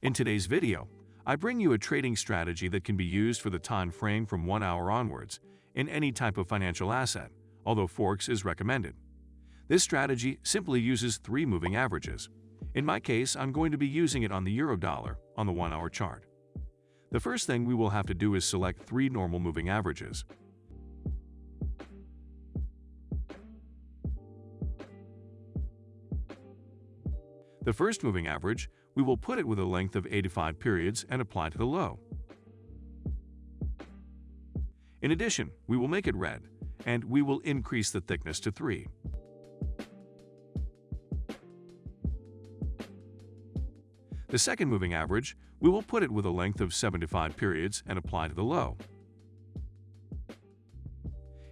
In today's video, I bring you a trading strategy that can be used for the time frame from 1 hour onwards in any type of financial asset, although Forex is recommended. This strategy simply uses 3 moving averages. In my case, I'm going to be using it on the euro-dollar on the 1-hour chart. The first thing we will have to do is select 3 normal moving averages. The first moving average, we will put it with a length of 85 periods and apply to the low. In addition, we will make it red, and we will increase the thickness to 3. The second moving average, we will put it with a length of 75 periods and apply to the low.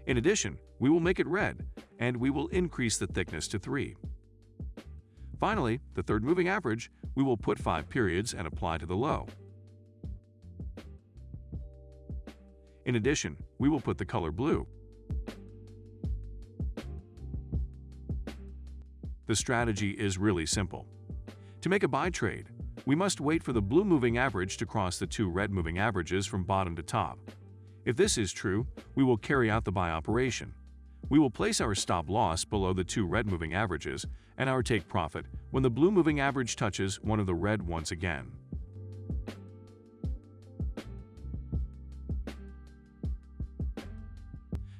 In addition, we will make it red, and we will increase the thickness to 3. Finally, the third moving average, we will put 5 periods and apply to the low. In addition, we will put the color blue. The strategy is really simple. To make a buy trade, we must wait for the blue moving average to cross the 2 red moving averages from bottom to top. If this is true, we will carry out the buy operation. We will place our stop loss below the 2 red moving averages and our take profit when the blue moving average touches one of the red once again.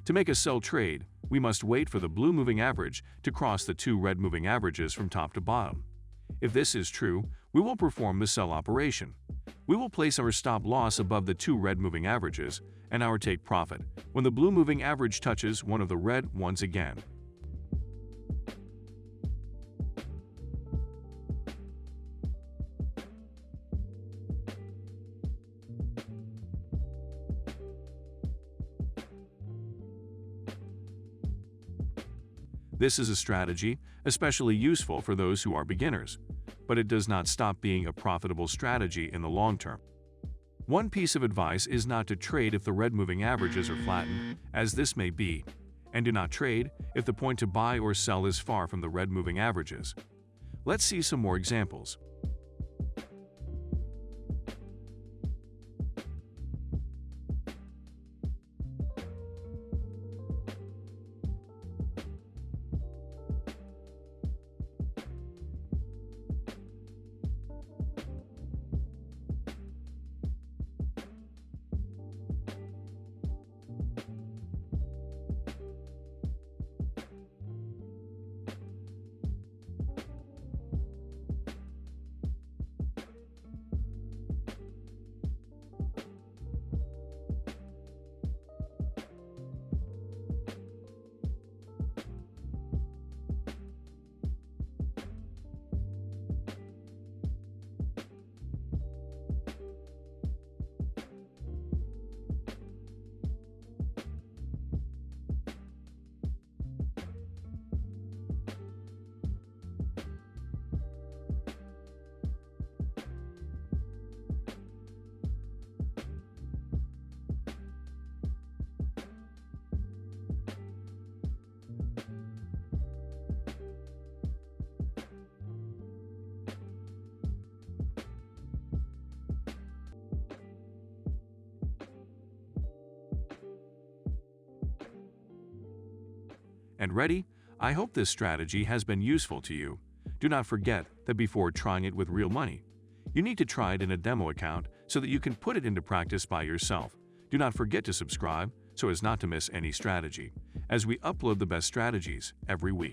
To make a sell trade, we must wait for the blue moving average to cross the 2 red moving averages from top to bottom. If this is true, we will perform the sell operation. We will place our stop loss above the 2 red moving averages and our take profit when the blue moving average touches one of the red once again. This is a strategy especially useful for those who are beginners, but it does not stop being a profitable strategy in the long term. One piece of advice is not to trade if the red moving averages are flattened, as this may be, and do not trade if the point to buy or sell is far from the red moving averages. Let's see some more examples. And ready? I hope this strategy has been useful to you. Do not forget that before trying it with real money, you need to try it in a demo account so that you can put it into practice by yourself. Do not forget to subscribe so as not to miss any strategy, as we upload the best strategies every week.